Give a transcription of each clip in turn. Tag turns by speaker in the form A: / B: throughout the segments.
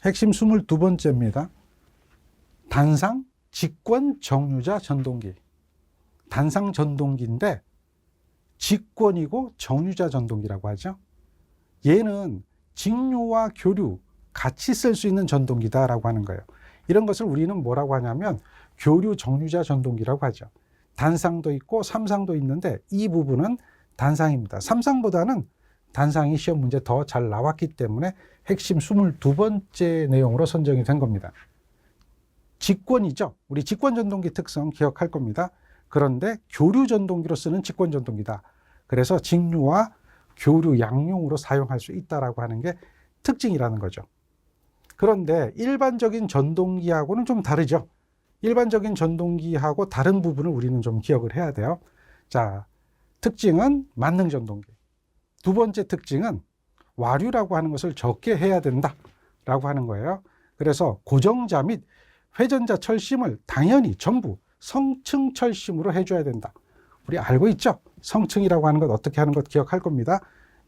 A: 핵심 22번째입니다. 단상 직권 정류자 전동기. 단상 전동기인데 직권이고 정류자 전동기라고 하죠. 얘는 직류와 교류 같이 쓸 수 있는 전동기다라고 하는 거예요. 이런 것을 우리는 뭐라고 하냐면 교류 정류자 전동기라고 하죠. 단상도 있고 삼상도 있는데 이 부분은 단상입니다. 삼상보다는 단상이 시험 문제 더 잘 나왔기 때문에 핵심 22번째 내용으로 선정이 된 겁니다. 직권이죠. 우리 직권 전동기 특성 기억할 겁니다. 그런데 교류 전동기로 쓰는 직권 전동기다. 그래서 직류와 교류 양용으로 사용할 수 있다라고 하는 게 특징이라는 거죠. 그런데 일반적인 전동기하고는 좀 다르죠. 일반적인 전동기하고 다른 부분을 우리는 좀 기억을 해야 돼요. 자, 특징은 만능 전동기. 두 번째 특징은 와류라고 하는 것을 적게 해야 된다라고 하는 거예요. 그래서 고정자 및 회전자 철심을 당연히 전부 성층 철심으로 해줘야 된다. 우리 알고 있죠? 성층이라고 하는 것 어떻게 하는 것 기억할 겁니다.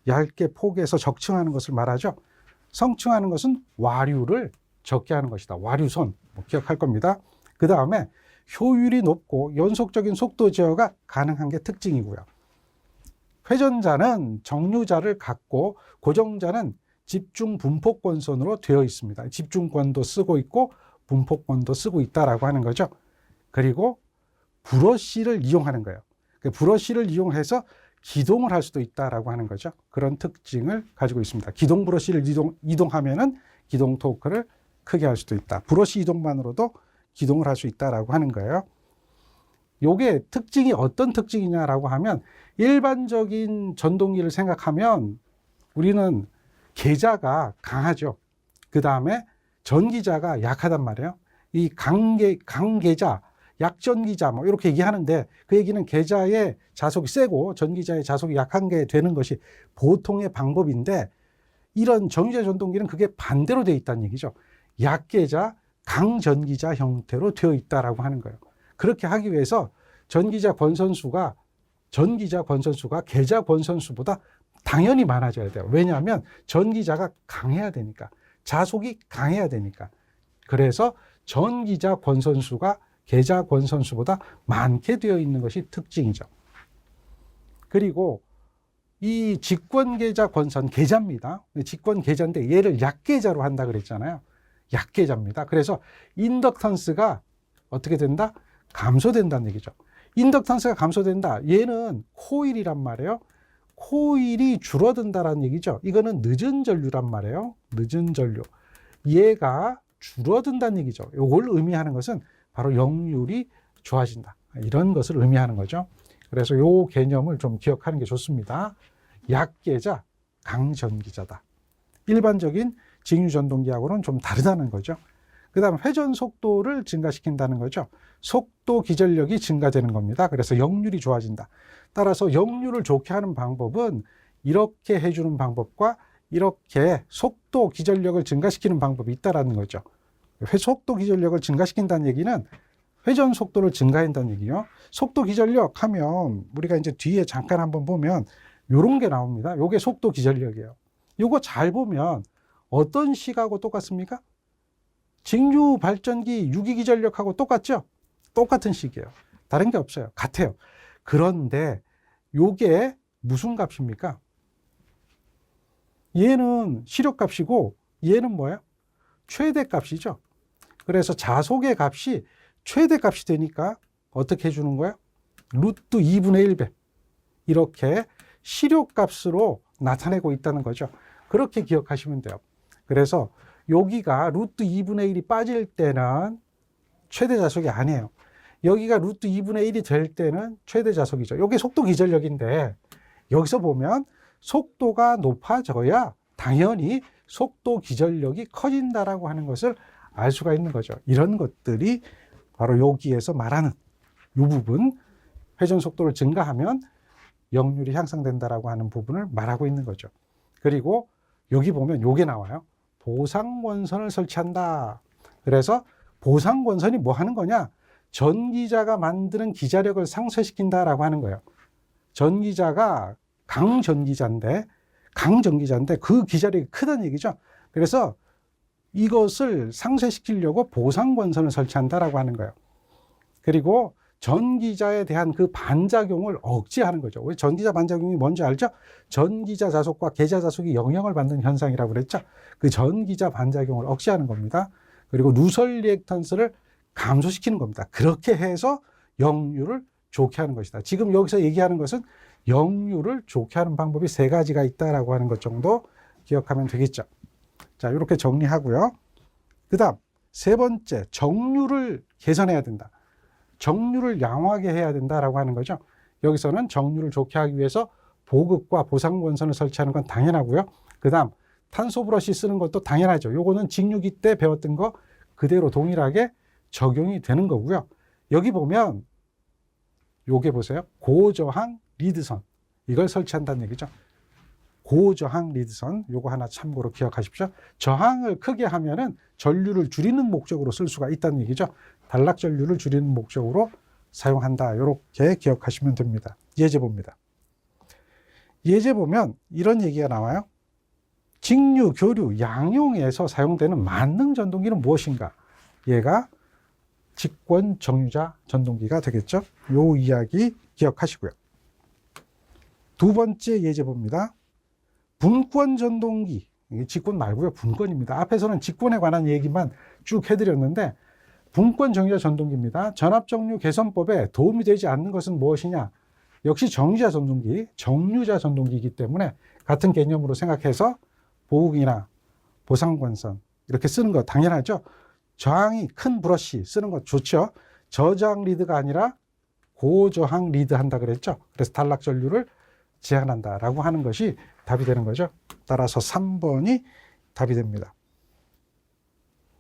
A: 얇게 포개서 적층하는 것을 말하죠. 성층하는 것은 와류를 적게 하는 것이다. 와류선 기억할 겁니다. 그 다음에 효율이 높고 연속적인 속도 제어가 가능한 게 특징이고요. 회전자는 정류자를 갖고 고정자는 집중 분포권선으로 되어 있습니다. 집중권도 쓰고 있고 분포권도 쓰고 있다라고 하는 거죠. 그리고 브러쉬를 이용하는 거예요. 브러쉬를 이용해서 기동을 할 수도 있다라고 하는 거죠. 그런 특징을 가지고 있습니다. 기동 브러쉬를 이동하면은 기동 토크를 크게 할 수도 있다. 브러쉬 이동만으로도 기동을 할 수 있다라고 하는 거예요. 요게 특징이 어떤 특징이냐라고 하면 일반적인 전동기를 생각하면 우리는 계자가 강하죠. 그 다음에 전기자가 약하단 말이에요. 이 강계자, 약전기자 뭐 이렇게 얘기하는데 그 얘기는 계자의 자속이 세고 전기자의 자속이 약한 게 되는 것이 보통의 방법인데 이런 정유자 전동기는 그게 반대로 되어 있다는 얘기죠. 약계자, 강전기자 형태로 되어 있다라고 하는 거예요. 그렇게 하기 위해서 전기자 권선수가 계자 권선수보다 당연히 많아져야 돼요. 왜냐하면 전기자가 강해야 되니까, 자속이 강해야 되니까. 그래서 전기자 권선수가 계자 권선수보다 많게 되어 있는 것이 특징이죠. 그리고 이 직권계자 권선 계자입니다. 직권계자인데 얘를 약계자로 한다 그랬잖아요. 약계자입니다. 그래서 인덕턴스가 어떻게 된다? 감소된다는 얘기죠. 인덕턴스가 감소된다. 얘는 코일이란 말이에요. 코일이 줄어든다라는 얘기죠. 이거는 늦은 전류란 말이에요. 늦은 전류. 얘가 줄어든다는 얘기죠. 이걸 의미하는 것은 바로 역률이 좋아진다. 이런 것을 의미하는 거죠. 그래서 이 개념을 좀 기억하는 게 좋습니다. 약계자, 강전기자다. 일반적인 직류 전동기하고는 좀 다르다는 거죠. 그 다음 회전 속도를 증가시킨다는 거죠. 속도 기전력이 증가되는 겁니다. 그래서 역률이 좋아진다. 따라서 역률을 좋게 하는 방법은 이렇게 해주는 방법과 이렇게 속도 기전력을 증가시키는 방법이 있다는 거죠. 속도 기전력을 증가시킨다는 얘기는 회전 속도를 증가한다는 얘기요. 속도 기전력 하면 우리가 이제 뒤에 잠깐 한번 보면 이런 게 나옵니다. 이게 속도 기전력이에요. 이거 잘 보면 어떤 식하고 똑같습니까? 직류 발전기 유기 기전력하고 똑같죠? 똑같은 식이에요. 다른 게 없어요. 같아요. 그런데 이게 무슨 값입니까? 얘는 시력값이고 얘는 뭐예요? 최대값이죠. 그래서 자속의 값이 최대값이 되니까 어떻게 해주는 거예요? 루트 2분의 1배. 이렇게 시력값으로 나타내고 있다는 거죠. 그렇게 기억하시면 돼요. 그래서 여기가 루트 2분의 1이 빠질 때는 최대 자속이 아니에요. 여기가 루트 2분의 1이 될 때는 최대 자속이죠. 여기 속도 기전력인데 여기서 보면 속도가 높아져야 당연히 속도 기전력이 커진다라고 하는 것을 알 수가 있는 거죠. 이런 것들이 바로 여기에서 말하는 이 부분, 회전 속도를 증가하면 역률이 향상된다라고 하는 부분을 말하고 있는 거죠. 그리고 여기 보면 요게 나와요. 보상권선을 설치한다. 그래서 보상권선이 뭐 하는 거냐? 전기자가 만드는 기자력을 상쇄시킨다라고 하는 거예요. 전기자가 강전기자인데 그 기자력이 크다는 얘기죠. 그래서 이것을 상쇄시키려고 보상권선을 설치한다라고 하는 거예요. 그리고 전기자에 대한 그 반작용을 억제하는 거죠. 왜 전기자 반작용이 뭔지 알죠? 전기자 자속과 계자 자속이 영향을 받는 현상이라고 그랬죠. 그 전기자 반작용을 억제하는 겁니다. 그리고 누설 리액탄스를 감소시키는 겁니다. 그렇게 해서 역류를 좋게 하는 것이다. 지금 여기서 얘기하는 것은 역류를 좋게 하는 방법이 세 가지가 있다라고 하는 것 정도 기억하면 되겠죠. 자, 이렇게 정리하고요. 그 다음 세 번째, 정류를 개선해야 된다. 정류를 양호하게 해야 된다라고 하는 거죠. 여기서는 정류를 좋게 하기 위해서 보급과 보상권선을 설치하는 건 당연하고요. 그 다음 탄소 브러시 쓰는 것도 당연하죠. 요거는 직류기 때 배웠던 거 그대로 동일하게 적용이 되는 거고요. 여기 보면 요게 보세요. 고저항 리드선, 이걸 설치한다는 얘기죠. 고저항 리드선, 요거 하나 참고로 기억하십시오. 저항을 크게 하면은 전류를 줄이는 목적으로 쓸 수가 있다는 얘기죠. 단락 전류를 줄이는 목적으로 사용한다. 이렇게 기억하시면 됩니다. 예제 봅니다. 예제 보면 이런 얘기가 나와요. 직류, 교류, 양용에서 사용되는 만능 전동기는 무엇인가? 얘가 직권 정유자 전동기가 되겠죠. 요 이야기 기억하시고요. 두 번째 예제 봅니다. 분권 전동기, 이게 직권 말고요, 분권입니다. 앞에서는 직권에 관한 얘기만 쭉 해드렸는데 분권 정유자 전동기입니다. 전압정류 개선법에 도움이 되지 않는 것은 무엇이냐? 역시 정유자 전동기, 정유자 전동기이기 때문에 같은 개념으로 생각해서 보급이나 보상권선 이렇게 쓰는 거 당연하죠. 저항이 큰 브러쉬 쓰는 거 좋죠. 저저항 리드가 아니라 고저항 리드 한다 그랬죠. 그래서 단락 전류를 제한한다라고 하는 것이 답이 되는 거죠. 따라서 3번이 답이 됩니다.